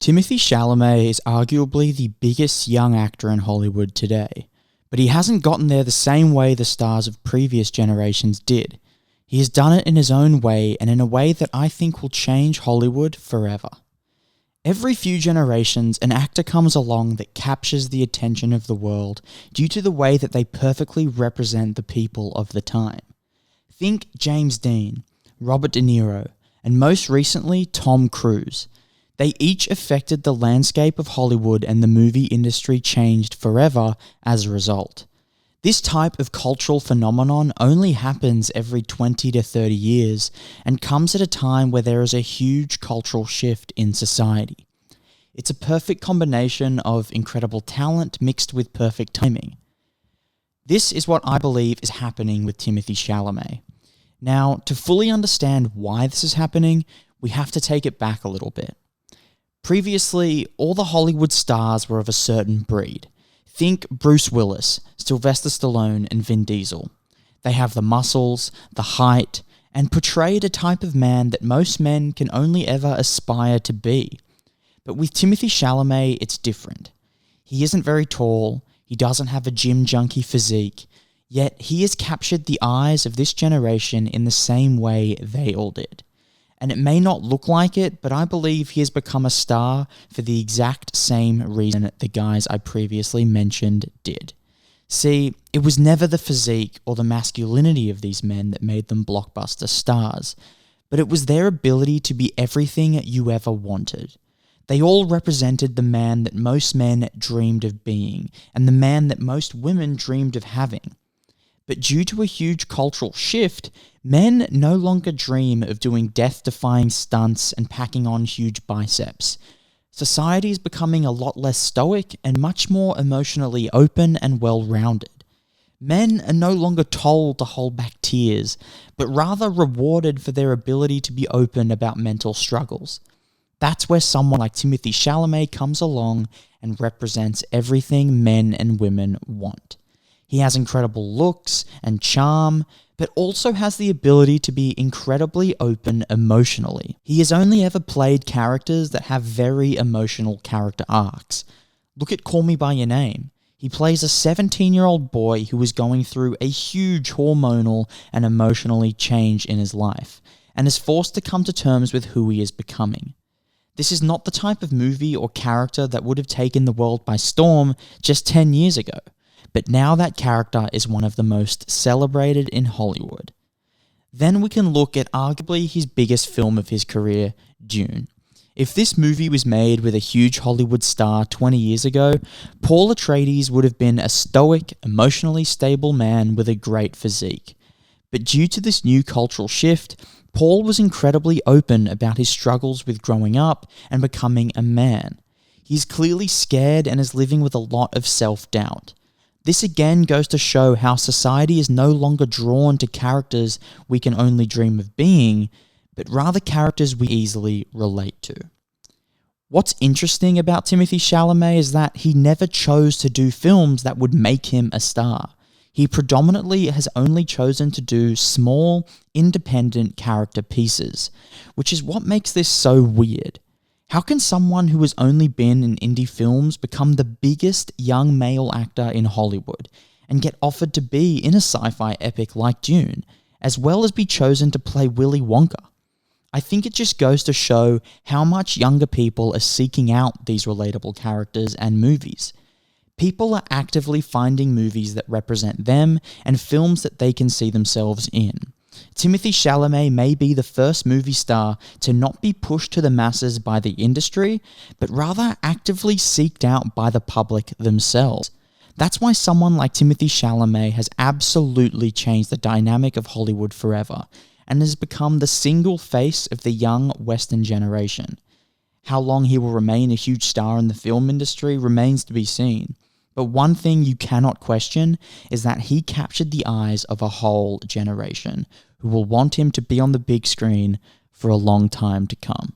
Timothée Chalamet is arguably the biggest young actor in Hollywood today, but he hasn't gotten there the same way the stars of previous generations did. He has done it in his own way, and in a way that I think will change Hollywood forever. Every few generations, an actor comes along that captures the attention of the world due to the way that they perfectly represent the people of the time. Think James Dean, Robert De Niro, and most recently Tom Cruise. They each affected the landscape of Hollywood, and the movie industry changed forever as a result. This type of cultural phenomenon only happens every 20 to 30 years and comes at a time where there is a huge cultural shift in society. It's a perfect combination of incredible talent mixed with perfect timing. This is what I believe is happening with Timothée Chalamet. Now, to fully understand why this is happening, we have to take it back a little bit. Previously, all the Hollywood stars were of a certain breed. Think Bruce Willis, Sylvester Stallone, and Vin Diesel. They have the muscles, the height, and portrayed a type of man that most men can only ever aspire to be. But with Timothée Chalamet, it's different. He isn't very tall, he doesn't have a gym junkie physique, yet he has captured the eyes of this generation in the same way they all did. And it may not look like it, but I believe he has become a star for the exact same reason the guys I previously mentioned did. See, it was never the physique or the masculinity of these men that made them blockbuster stars, but it was their ability to be everything you ever wanted. They all represented the man that most men dreamed of being, and the man that most women dreamed of having. But due to a huge cultural shift, men no longer dream of doing death-defying stunts and packing on huge biceps. Society is becoming a lot less stoic and much more emotionally open and well-rounded. Men are no longer told to hold back tears, but rather rewarded for their ability to be open about mental struggles. That's where someone like Timothée Chalamet comes along and represents everything men and women want. He has incredible looks and charm, but also has the ability to be incredibly open emotionally. He has only ever played characters that have very emotional character arcs. Look at Call Me By Your Name. He plays a 17-year-old boy who is going through a huge hormonal and emotionally change in his life, and is forced to come to terms with who he is becoming. This is not the type of movie or character that would have taken the world by storm just 10 years ago. But now that character is one of the most celebrated in Hollywood. Then we can look at arguably his biggest film of his career, Dune. If this movie was made with a huge Hollywood star 20 years ago, Paul Atreides would have been a stoic, emotionally stable man with a great physique. But due to this new cultural shift, Paul was incredibly open about his struggles with growing up and becoming a man. He's clearly scared and is living with a lot of self-doubt. This again goes to show how society is no longer drawn to characters we can only dream of being, but rather characters we easily relate to. What's interesting about Timothée Chalamet is that he never chose to do films that would make him a star. He predominantly has only chosen to do small, independent character pieces, which is what makes this so weird. How can someone who has only been in indie films become the biggest young male actor in Hollywood and get offered to be in a sci-fi epic like Dune, as well as be chosen to play Willy Wonka? I think it just goes to show how much younger people are seeking out these relatable characters and movies. People are actively finding movies that represent them and films that they can see themselves in. Timothée Chalamet may be the first movie star to not be pushed to the masses by the industry, but rather actively seeked out by the public themselves. That's why someone like Timothée Chalamet has absolutely changed the dynamic of Hollywood forever, and has become the single face of the young Western generation. How long he will remain a huge star in the film industry remains to be seen. But one thing you cannot question is that he captured the eyes of a whole generation who will want him to be on the big screen for a long time to come.